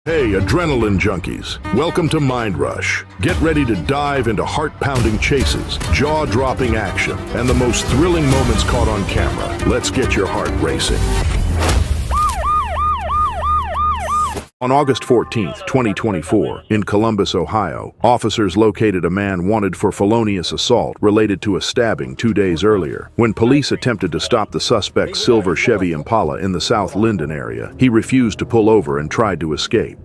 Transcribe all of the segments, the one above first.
Hey, adrenaline junkies. Welcome to Mind Rush. Get ready to dive into heart-pounding chases, jaw-dropping action, and the most thrilling moments caught on camera. Let's get your heart racing. On August 14th, 2024, in Columbus, Ohio, officers located a man wanted for felonious assault related to a stabbing 2 days earlier. When police attempted to stop the suspect's silver Chevy Impala in the South Linden area, he refused to pull over and tried to escape.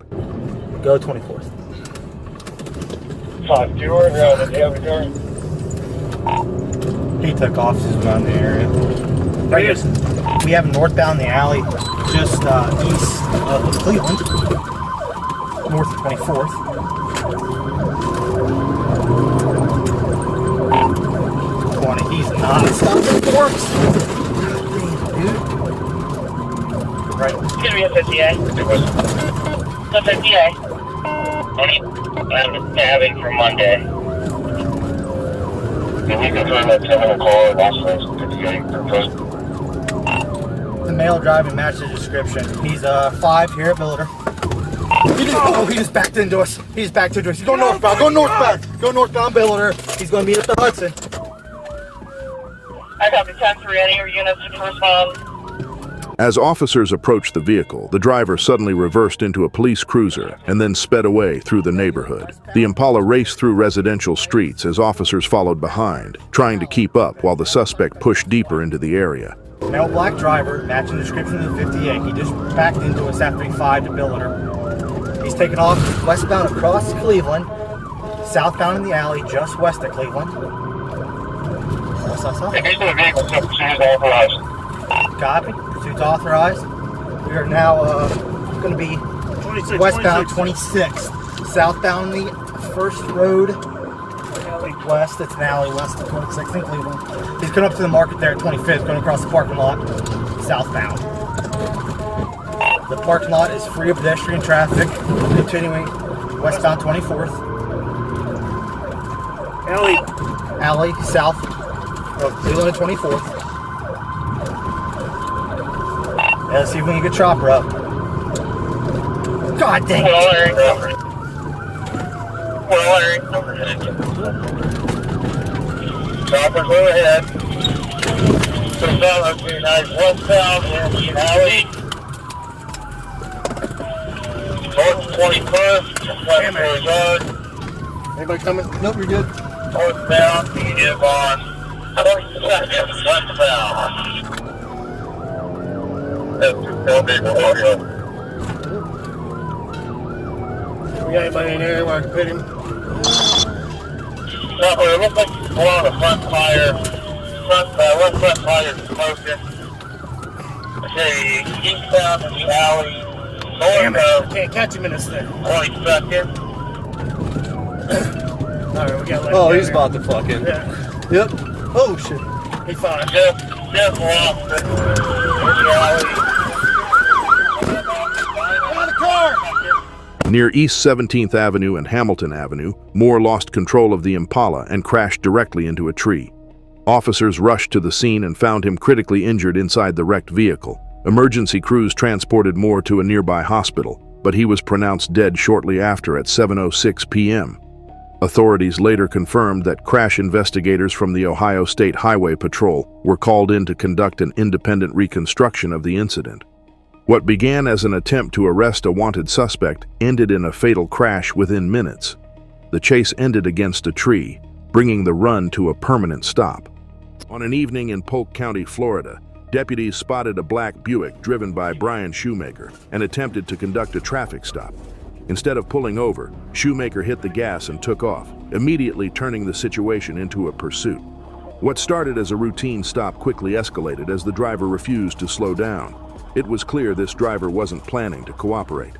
Go 24th. 5-2, He took off just around the area. Right here. We have northbound the alley, just east of Cleveland, north of 24th. He's not stopping for us. Dude. Right. it's gonna be a 50A. It's a 50A. I'm having for Monday. And we can throw that 10-minute call and watch those 50A proposed. The male driving matched the description. He's 5 here at Builder. He just backed into us. He's backed into us. He's going northbound. Go northbound. Go northbound Builder. He's going to meet at the Hudson. I got the 10-3. Any of your units to respond? As officers approached the vehicle, the driver suddenly reversed into a police cruiser and then sped away through the neighborhood. The Impala raced through residential streets as officers followed behind, trying to keep up while the suspect pushed deeper into the area. Male black driver, matching the description of the 58. He just backed into us after he 5 to Builder. He's taken off westbound across Cleveland, southbound in the alley just west of Cleveland. If he's in the vehicle, pursuit is authorized. Copy. Pursuit's authorized. We are now going to be westbound 26th. Southbound the first road. West, it's an alley west of 26th in Cleveland. He's coming up to the market there at 25th, going across the parking lot, southbound. The parking lot is free of pedestrian traffic, continuing westbound 24th. Alley, south of Cleveland and 24th. Yeah, let's see if we can get chopper up. God dang it! Chopper's overhead. Southbound, westbound, Indian Alley. North 21st, west yard. Anybody coming? Nope, you're good. Northbound, you get on 22nd, westbound. We got anybody in there where I can put him? No, it looks like he's blowing a front tire. Left front tire is smoking. Okay, eastbound in the alley. Northbound. Can't catch him in this thing. 22nd. Alright, we got Oh, he's about to fucking. Yeah. Yep. Oh shit. He's fine. Just lost it. In the alley. Get out of the car! Near East 17th Avenue and Hamilton Avenue, Moore lost control of the Impala and crashed directly into a tree. Officers rushed to the scene and found him critically injured inside the wrecked vehicle. Emergency crews transported Moore to a nearby hospital, but he was pronounced dead shortly after at 7:06 p.m. Authorities later confirmed that crash investigators from the Ohio State Highway Patrol were called in to conduct an independent reconstruction of the incident. What began as an attempt to arrest a wanted suspect ended in a fatal crash within minutes. The chase ended against a tree, bringing the run to a permanent stop. On an evening in Polk County, Florida, deputies spotted a black Buick driven by Brian Shoemaker and attempted to conduct a traffic stop. Instead of pulling over, Shoemaker hit the gas and took off, immediately turning the situation into a pursuit. What started as a routine stop quickly escalated as the driver refused to slow down. It was clear this driver wasn't planning to cooperate.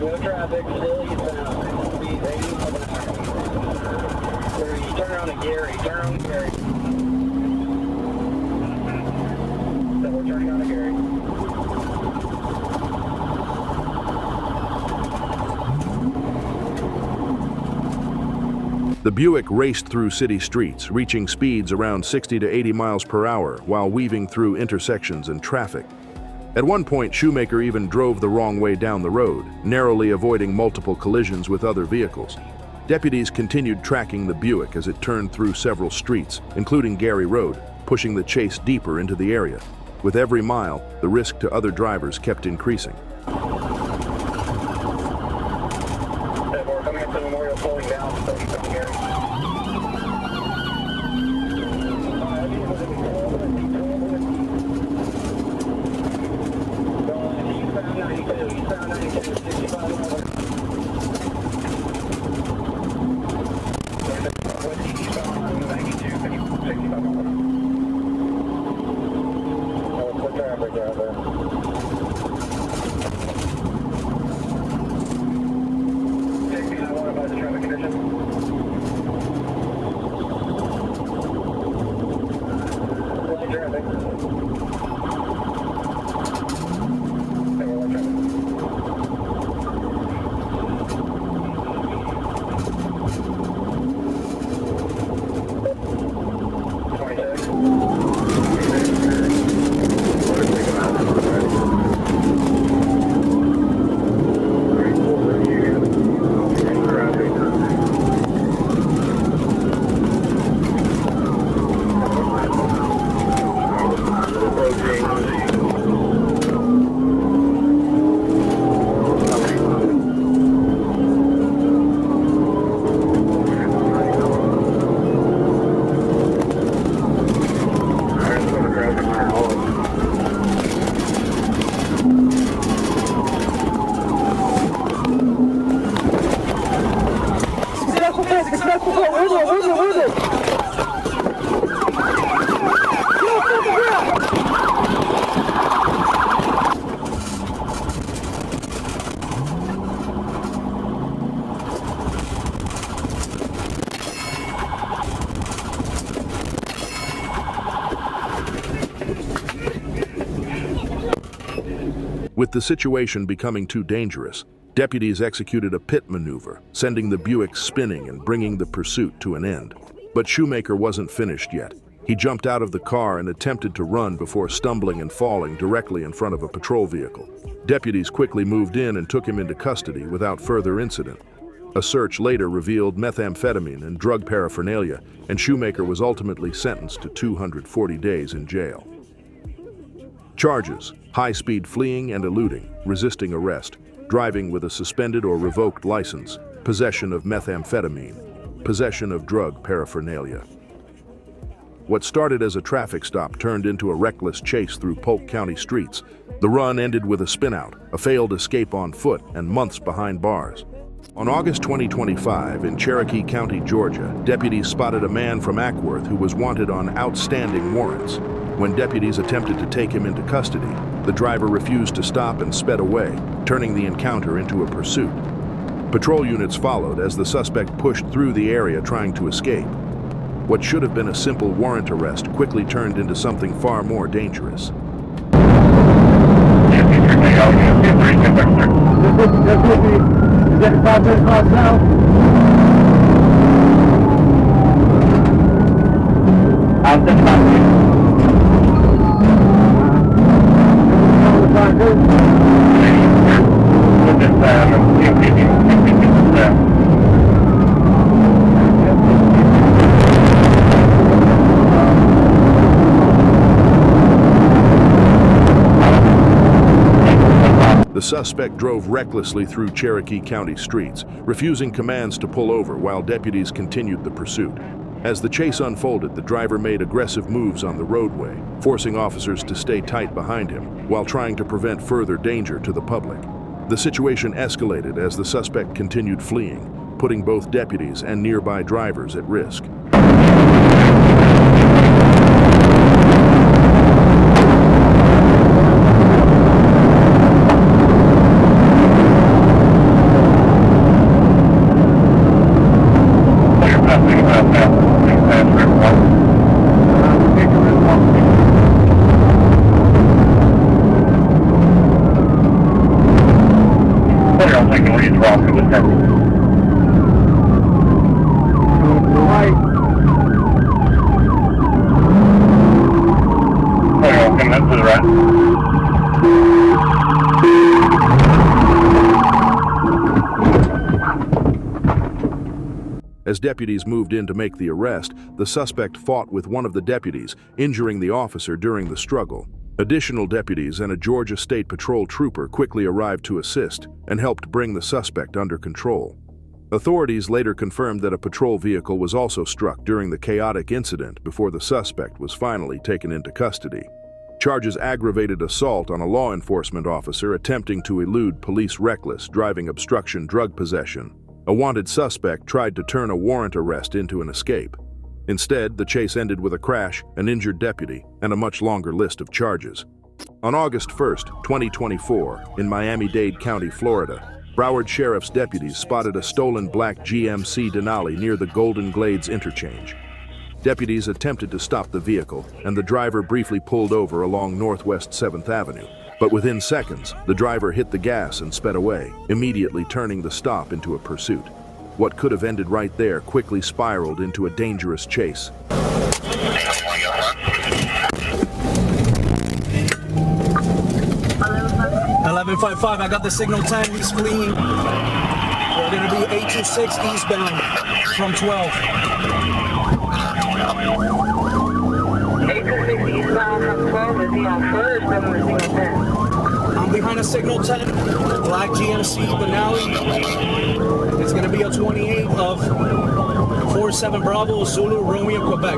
No traffic, still eastbound. Speed 80 miles an hour. You turn around at Gary, turn on Gary. So we're turning on to Gary. The Buick raced through city streets, reaching speeds around 60 to 80 miles per hour while weaving through intersections and traffic. At one point, Shoemaker even drove the wrong way down the road, narrowly avoiding multiple collisions with other vehicles. Deputies continued tracking the Buick as it turned through several streets, including Gary Road, pushing the chase deeper into the area. With every mile, the risk to other drivers kept increasing. We're coming up to Memorial, slowing down, so he's on Gary. With the situation becoming too dangerous, deputies executed a pit maneuver, sending the Buick spinning and bringing the pursuit to an end. But Shoemaker wasn't finished yet. He jumped out of the car and attempted to run before stumbling and falling directly in front of a patrol vehicle. Deputies quickly moved in and took him into custody without further incident. A search later revealed methamphetamine and drug paraphernalia, and Shoemaker was ultimately sentenced to 240 days in jail. Charges: high-speed fleeing and eluding, resisting arrest, driving with a suspended or revoked license, possession of methamphetamine, possession of drug paraphernalia. What started as a traffic stop turned into a reckless chase through Polk County streets. The run ended with a spin-out, a failed escape on foot, and months behind bars. On August 2025, in Cherokee County, Georgia, deputies spotted a man from Ackworth who was wanted on outstanding warrants. When deputies attempted to take him into custody, the driver refused to stop and sped away, turning the encounter into a pursuit. Patrol units followed as the suspect pushed through the area trying to escape. What should have been a simple warrant arrest quickly turned into something far more dangerous. The suspect drove recklessly through Cherokee County streets, refusing commands to pull over while deputies continued the pursuit. As the chase unfolded, the driver made aggressive moves on the roadway, forcing officers to stay tight behind him while trying to prevent further danger to the public. The situation escalated as the suspect continued fleeing, putting both deputies and nearby drivers at risk. As deputies moved in to make the arrest, the suspect fought with one of the deputies, injuring the officer during the struggle. Additional deputies and a Georgia State Patrol trooper quickly arrived to assist and helped bring the suspect under control. Authorities later confirmed that a patrol vehicle was also struck during the chaotic incident before the suspect was finally taken into custody. Charges aggravated assault on a law enforcement officer attempting to elude police, reckless driving, obstruction, drug possession. A wanted suspect tried to turn a warrant arrest into an escape. Instead, the chase ended with a crash, an injured deputy, and a much longer list of charges. On August 1st, 2024, in Miami-Dade County, Florida, Broward Sheriff's deputies spotted a stolen black GMC Denali near the Golden Glades interchange. Deputies attempted to stop the vehicle, and the driver briefly pulled over along Northwest 7th Avenue. But within seconds, the driver hit the gas and sped away, immediately turning the stop into a pursuit. What could have ended right there quickly spiraled into a dangerous chase. 1155, I got the signal 10, he's fleeing. We're going to be 826 eastbound from 12. 826 eastbound from 12, is he on foot or from the signal 10? I'm behind a signal 10, black GMC Denali. It's going to be a 28 of 47 Bravo, Zulu, Romeo, Quebec.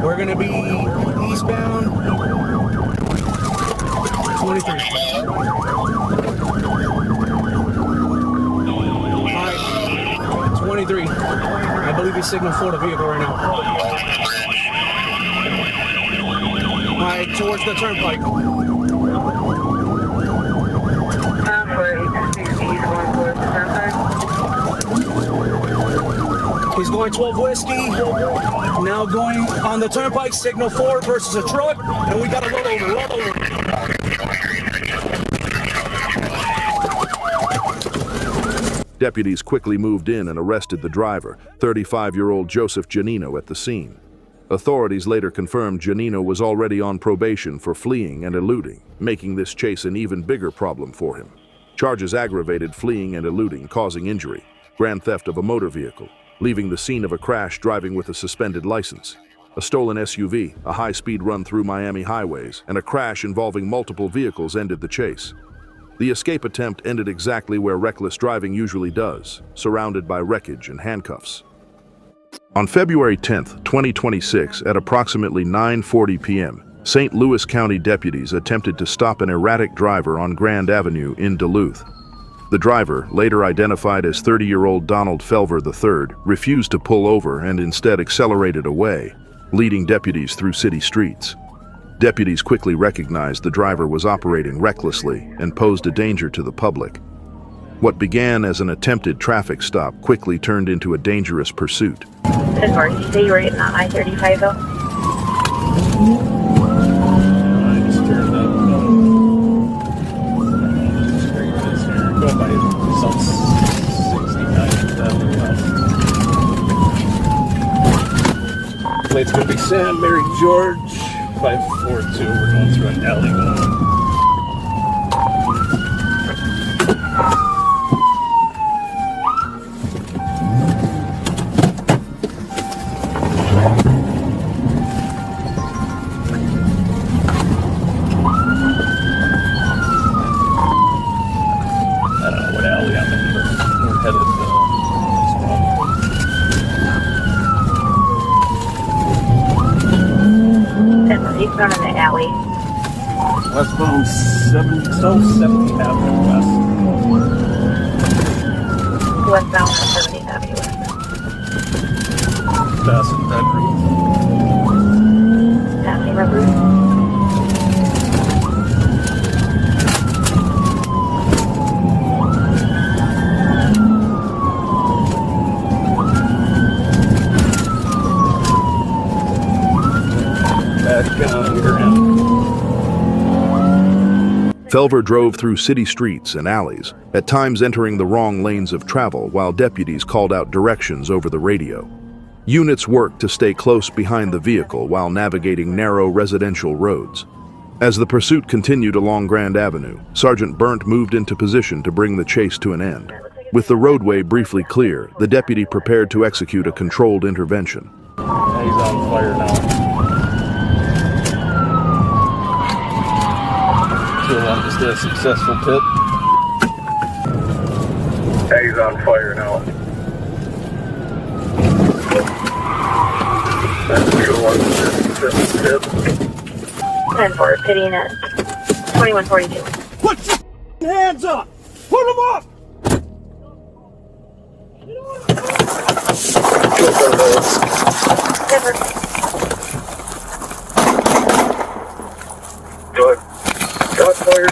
We're going to be eastbound 23. Alright, 23. I believe he's signal for the vehicle right now. Alright, towards the turnpike. He's going 12 whiskey. Now going on the turnpike, signal 4 versus a truck, and we got a rollover. Deputies quickly moved in and arrested the driver, 35-year-old Joseph Giannino, at the scene. Authorities later confirmed Giannino was already on probation for fleeing and eluding, making this chase an even bigger problem for him. Charges aggravated fleeing and eluding, causing injury, grand theft of a motor vehicle, leaving the scene of a crash driving with a suspended license, a stolen SUV, a high-speed run through Miami highways, and a crash involving multiple vehicles ended the chase. The escape attempt ended exactly where reckless driving usually does, surrounded by wreckage and handcuffs. On February 10, 2026, at approximately 9:40 p.m., St. Louis County deputies attempted to stop an erratic driver on Grand Avenue in Duluth. The driver, later identified as 30-year-old Donald Felver III, refused to pull over and instead accelerated away, leading deputies through city streets. Deputies quickly recognized the driver was operating recklessly and posed a danger to the public. What began as an attempted traffic stop quickly turned into a dangerous pursuit. Good morning. You say you were getting on I-35 though? I just turned up. Go by some 69. Plate's gonna be Sam, Mary George, 542. We're going through an alley going. Eastbound in the alley. Westbound 17th Avenue West. Westbound on 17th Avenue West. Passing Red Roof. Passing Red Roof. Felver drove through city streets and alleys, at times entering the wrong lanes of travel while deputies called out directions over the radio. Units worked to stay close behind the vehicle while navigating narrow residential roads. As the pursuit continued along Grand Avenue, Sergeant Burnt moved into position to bring the chase to an end. With the roadway briefly clear, the deputy prepared to execute a controlled intervention. He's on fire now. So just a successful tip. He's on fire now. That's a good one. 10-4, pitting at 2142. Put your hands up! Put them up! Shots fired.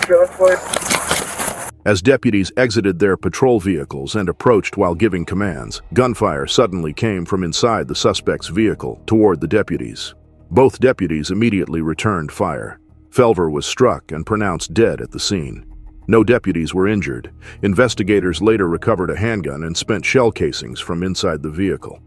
As deputies exited their patrol vehicles and approached while giving commands, gunfire suddenly came from inside the suspect's vehicle toward the deputies. Both deputies immediately returned fire. Felver was struck and pronounced dead at the scene. No deputies were injured. Investigators later recovered a handgun and spent shell casings from inside the vehicle.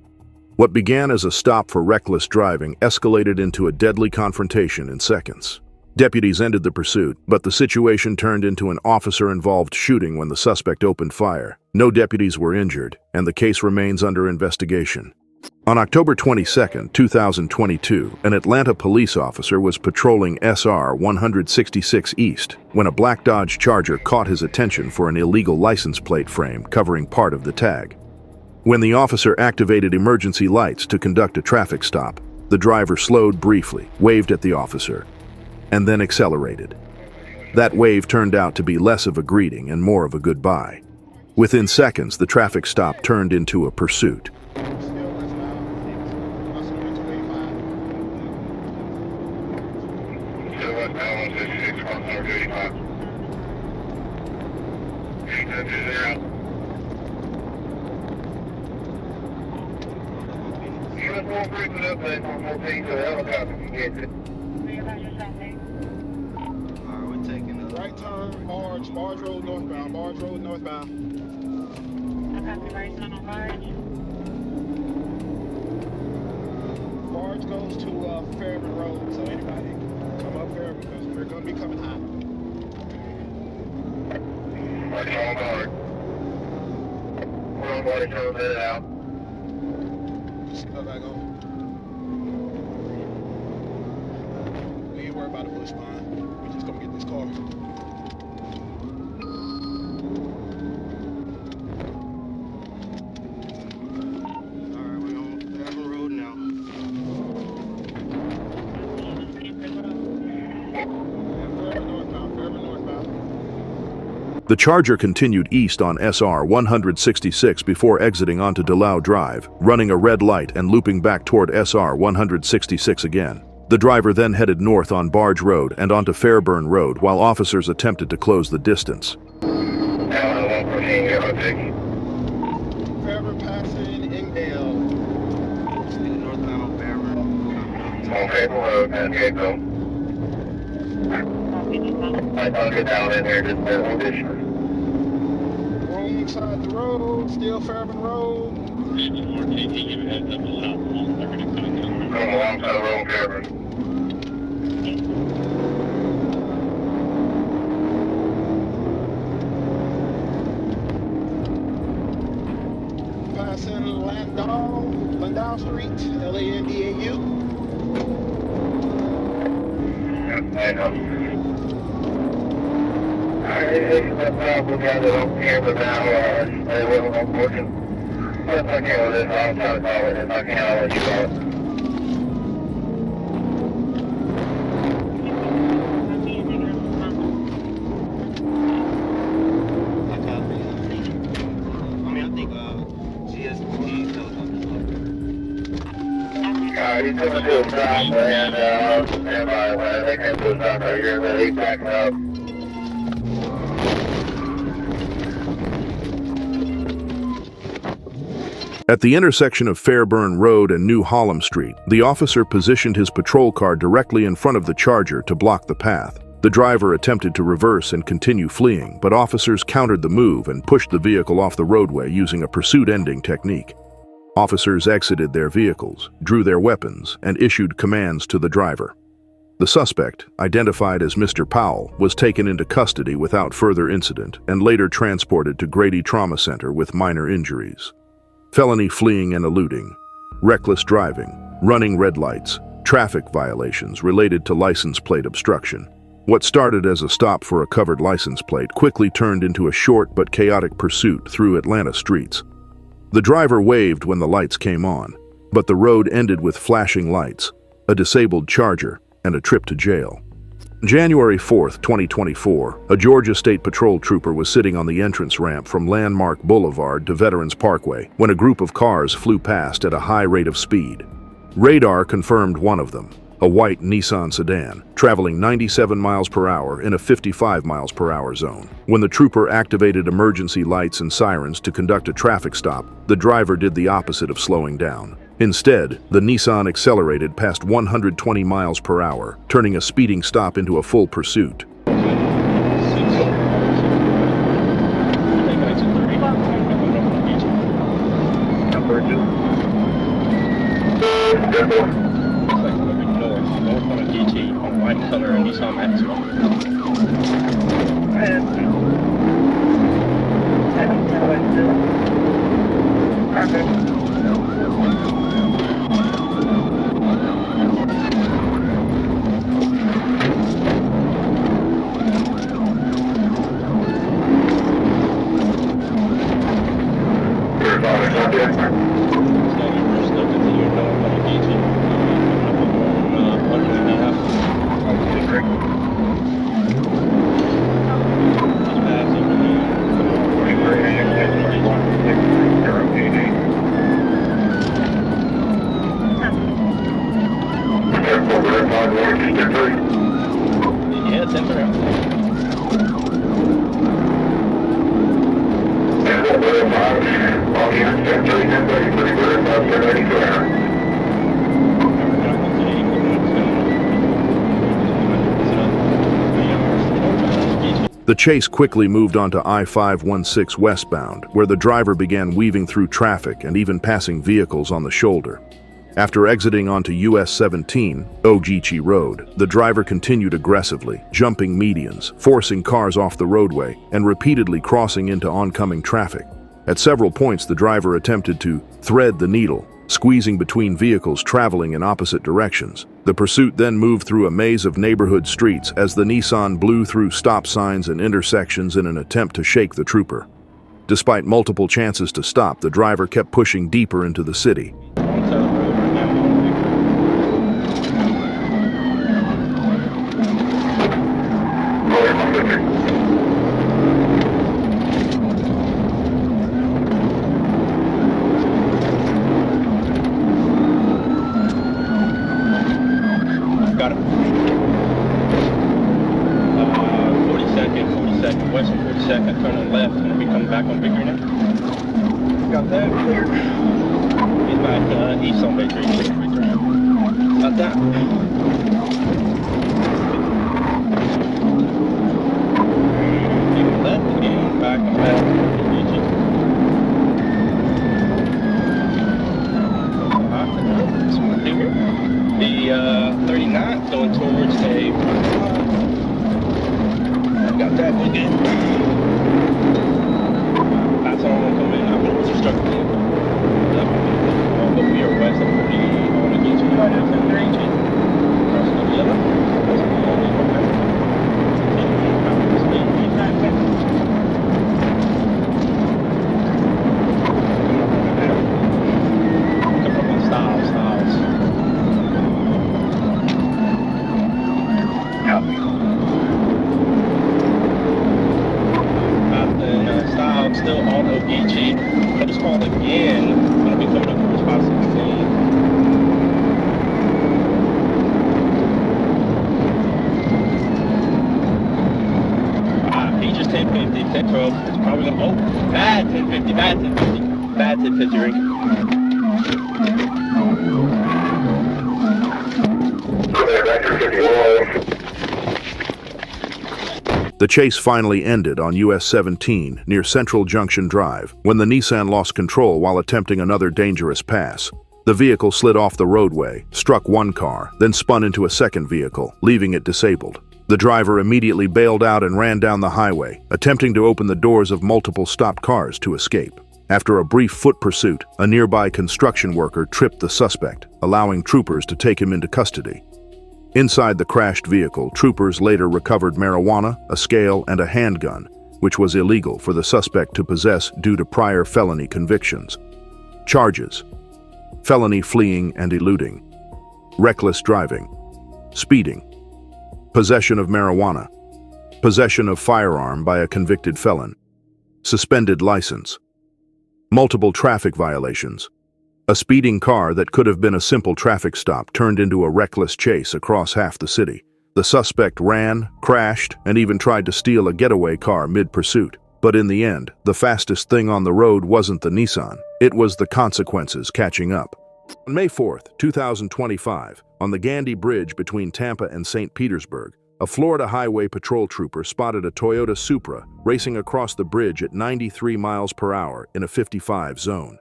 What began as a stop for reckless driving escalated into a deadly confrontation in seconds. Deputies ended the pursuit, but the situation turned into an officer-involved shooting when the suspect opened fire. No deputies were injured, and the case remains under investigation. On October 22, 2022, an Atlanta police officer was patrolling SR 166 East when a black Dodge Charger caught his attention for an illegal license plate frame covering part of the tag. When the officer activated emergency lights to conduct a traffic stop, the driver slowed briefly, waved at the officer, and then accelerated. That wave turned out to be less of a greeting and more of a goodbye. Within seconds, the traffic stop turned into a pursuit. We're taking the right turn, Barge Road northbound, Barge Road northbound. Barge goes to Fairman Road, so anybody come up there because we're going to be coming high. March on guard. We're on guard, turn it out. Just go back on. We ain't worried about the bush line. We just gonna get this car. Alright, we're on Fairman Road now. Fairman northbound. The Charger continued east on SR 166 before exiting onto Duluth Drive, running a red light and looping back toward SR 166 again. The driver then headed north on Barge Road and onto Fairburn Road while officers attempted to close the distance. Fairburn passing Ingdale. Northbound on Fairburn. Okay, road, man, get go. I don't get down in there, just that condition. Wrong side of the road, still Fairburn Road. Going along to the road, Fairburn. Passing Landau Street, Landau. I know. It's a problem that I don't care about they will working. If I can with it, I'll try to call it. If I can, I'll let you call it. He's going to do a stop and stand by when they can do a stop right here, but he's backing up. At the intersection of Fairburn Road and New Hallam Street, the officer positioned his patrol car directly in front of the Charger to block the path. The driver attempted to reverse and continue fleeing, but officers countered the move and pushed the vehicle off the roadway using a pursuit-ending technique. Officers exited their vehicles, drew their weapons, and issued commands to the driver. The suspect, identified as Mr. Powell, was taken into custody without further incident and later transported to Grady Trauma Center with minor injuries. Felony fleeing and eluding, reckless driving, running red lights, traffic violations related to license plate obstruction. What started as a stop for a covered license plate quickly turned into a short but chaotic pursuit through Atlanta streets. The driver waved when the lights came on, but the road ended with flashing lights, a disabled charger, and a trip to jail. January 4, 2024, a Georgia State Patrol trooper was sitting on the entrance ramp from Landmark Boulevard to Veterans Parkway when a group of cars flew past at a high rate of speed. Radar confirmed one of them, a white Nissan sedan, traveling 97 miles per hour in a 55 miles per hour zone. When the trooper activated emergency lights and sirens to conduct a traffic stop, the driver did the opposite of slowing down. Instead, the Nissan accelerated past 120 miles per hour, turning a speeding stop into a full pursuit. The chase quickly moved onto I-516 westbound, where the driver began weaving through traffic and even passing vehicles on the shoulder. After exiting onto US 17, Ogeechee Road, the driver continued aggressively, jumping medians, forcing cars off the roadway, and repeatedly crossing into oncoming traffic. At several points, the driver attempted to thread the needle, squeezing between vehicles traveling in opposite directions. The pursuit then moved through a maze of neighborhood streets as the Nissan blew through stop signs and intersections in an attempt to shake the trooper. Despite multiple chances to stop, the driver kept pushing deeper into the city. Got it. 42nd, west of 42nd, turning left, and we coming back on Victory now. Got that clear. He's back east on Victory. Got that. Even left again, back on back. The 39th going towards a. Got that one good. That's all going to come in. I'm going to start the but we are west of 40 on the beach. Right after the region. Crossing the yellow. Still on Ogeechee. I just called again. I'm going to be coming up for spot 16. He just 1050, 1012. It's probably going to, oh, bad 1050, bad 1050, bad 1050 ring. The chase finally ended on US 17 near Central Junction Drive when the Nissan lost control while attempting another dangerous pass. The vehicle slid off the roadway, struck one car, then spun into a second vehicle, leaving it disabled. The driver immediately bailed out and ran down the highway, attempting to open the doors of multiple stopped cars to escape. After a brief foot pursuit, a nearby construction worker tripped the suspect, allowing troopers to take him into custody. Inside the crashed vehicle, troopers later recovered marijuana, a scale, and a handgun, which was illegal for the suspect to possess due to prior felony convictions. Charges: felony fleeing and eluding, reckless driving, speeding, possession of marijuana, possession of firearm by a convicted felon, suspended license, multiple traffic violations. A speeding car that could have been a simple traffic stop turned into a reckless chase across half the city. The suspect ran, crashed, and even tried to steal a getaway car mid-pursuit. But in the end, the fastest thing on the road wasn't the Nissan. It was the consequences catching up. On May 4th, 2025, on the Gandy Bridge between Tampa and St. Petersburg, a Florida Highway Patrol trooper spotted a Toyota Supra racing across the bridge at 93 miles per hour in a 55 zone.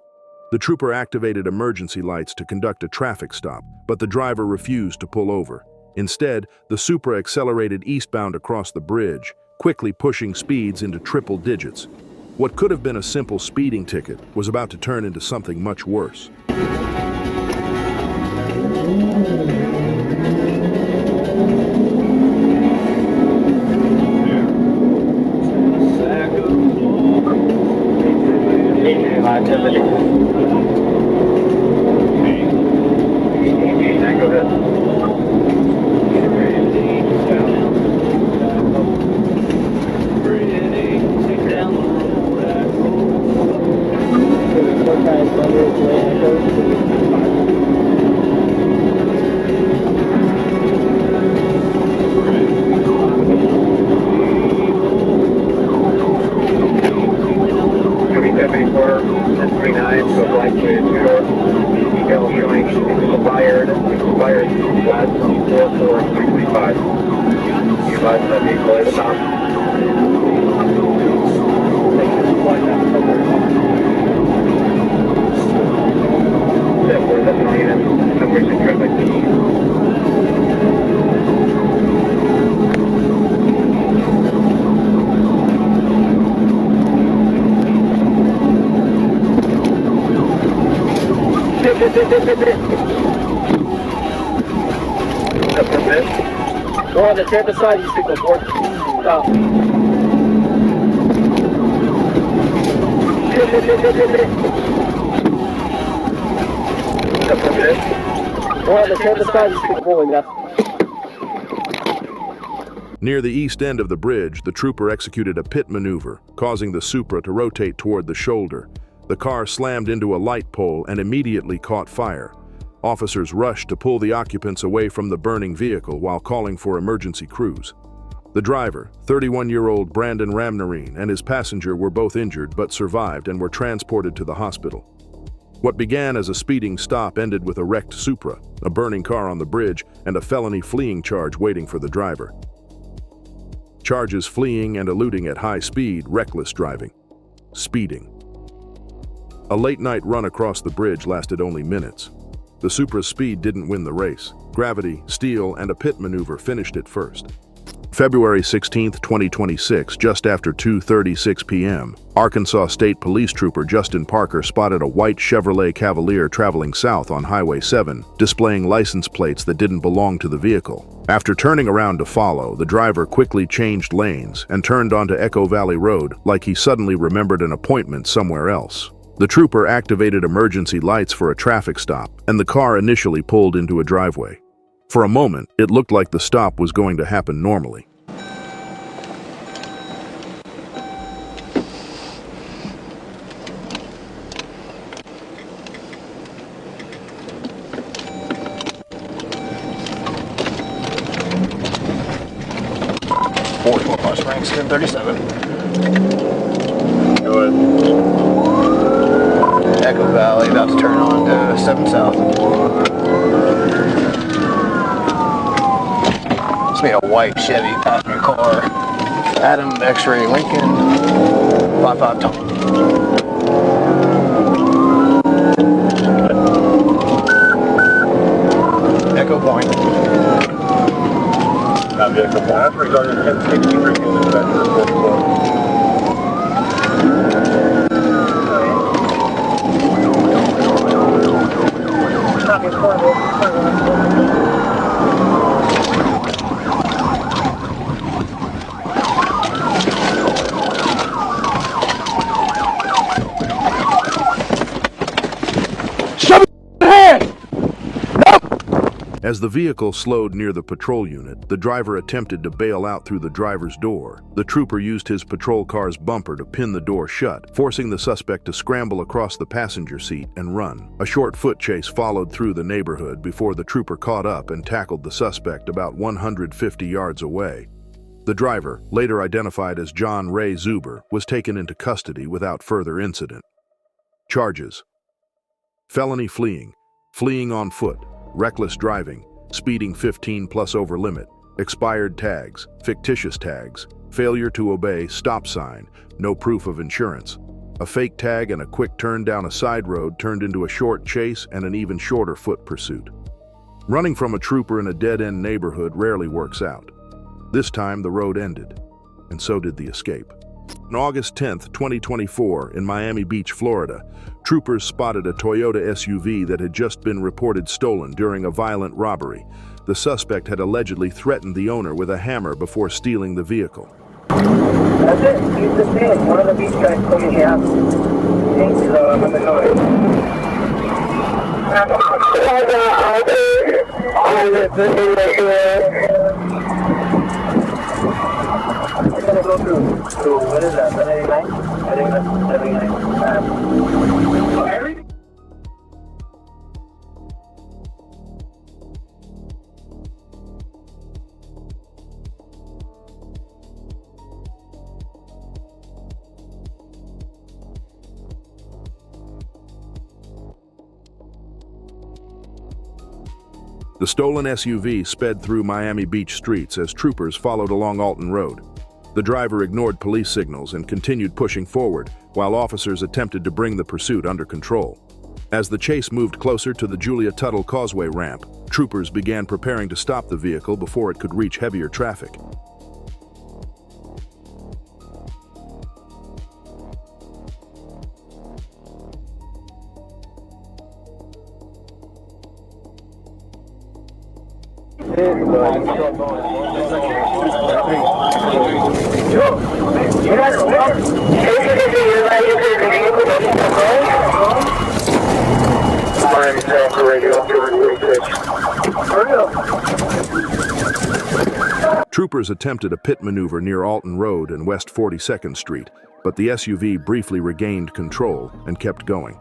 The trooper activated emergency lights to conduct a traffic stop, but the driver refused to pull over. Instead, the Supra accelerated eastbound across the bridge, quickly pushing speeds into triple digits. What could have been a simple speeding ticket was about to turn into something much worse. Go on the other side, you stick the board. Stop. Go on the other side, you stick the board. Near the east end of the bridge, the trooper executed a pit maneuver, causing the Supra to rotate toward the shoulder. The car slammed into a light pole and immediately caught fire. Officers rushed to pull the occupants away from the burning vehicle while calling for emergency crews. The driver, 31-year-old Brandon Ramnarine, and his passenger were both injured but survived and were transported to the hospital. What began as a speeding stop ended with a wrecked Supra, a burning car on the bridge, and a felony fleeing charge waiting for the driver. Charges: fleeing and eluding at high speed, reckless driving, speeding. A late-night run across the bridge lasted only minutes. The Supra's speed didn't win the race. Gravity, steel, and a pit maneuver finished it first. February 16, 2026, just after 2:36 p.m., Arkansas State Police Trooper Justin Parker spotted a white Chevrolet Cavalier traveling south on Highway 7, displaying license plates that didn't belong to the vehicle. After turning around to follow, the driver quickly changed lanes and turned onto Echo Valley Road like he suddenly remembered an appointment somewhere else. The trooper activated emergency lights for a traffic stop, and the car initially pulled into a driveway. For a moment, it looked like the stop was going to happen normally. Springs 1037. Go ahead. Echo Valley, about to turn on to 7 South. It's me a white Chevy passenger car. Adam, X-ray Lincoln, 55 Tom. Echo Point. Copy, Echo Point. That's regarding 1063 units back to the 4th floor. Copy, 4. As the vehicle slowed near the patrol unit, the driver attempted to bail out through the driver's door. The trooper used his patrol car's bumper to pin the door shut, forcing the suspect to scramble across the passenger seat and run. A short foot chase followed through the neighborhood before the trooper caught up and tackled the suspect about 150 yards away. The driver, later identified as John Ray Zuber, was taken into custody without further incident. Charges: felony fleeing, fleeing on foot, reckless driving, speeding 15 plus over limit, expired tags, fictitious tags, failure to obey stop sign, no proof of insurance. A fake tag and a quick turn down a side road turned into a short chase and an even shorter foot pursuit. Running from a trooper in a dead-end neighborhood rarely works out. This time the road ended, and so did the escape. On August 10, 2024, in Miami Beach, Florida, troopers spotted a Toyota SUV that had just been reported stolen during a violent robbery. The suspect had allegedly threatened the owner with a hammer before stealing the vehicle. That's it. He's the same. One of the beach guys told me he has. He's on the noise. I'm gonna go to what is that? 79? I think that's 79. Everything. The stolen SUV sped through Miami Beach streets as troopers followed along Alton Road. The driver ignored police signals and continued pushing forward, while officers attempted to bring the pursuit under control. As the chase moved closer to the Julia Tuttle Causeway ramp, troopers began preparing to stop the vehicle before it could reach heavier traffic. Troopers attempted a pit maneuver near Alton Road and West 42nd Street, but the SUV briefly regained control and kept going.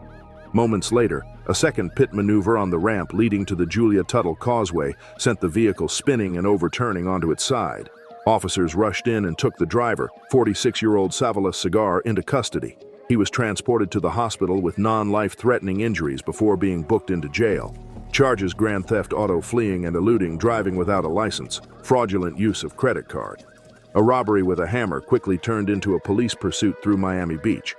Moments later, a second pit maneuver on the ramp leading to the Julia Tuttle Causeway sent the vehicle spinning and overturning onto its side. Officers rushed in and took the driver, 46-year-old Savalas Cigar, into custody. He was transported to the hospital with non-life-threatening injuries before being booked into jail. Charges: grand theft, auto fleeing and eluding, driving without a license, fraudulent use of credit card. A robbery with a hammer quickly turned into a police pursuit through Miami Beach.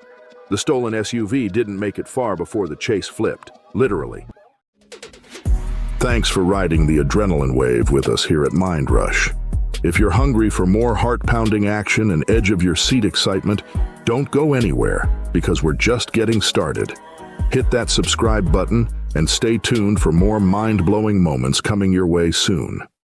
The stolen SUV didn't make it far before the chase flipped, literally. Thanks for riding the adrenaline wave with us here at Mind Rush. If you're hungry for more heart-pounding action and edge-of-your-seat excitement, don't go anywhere, because we're just getting started. Hit that subscribe button and stay tuned for more mind-blowing moments coming your way soon.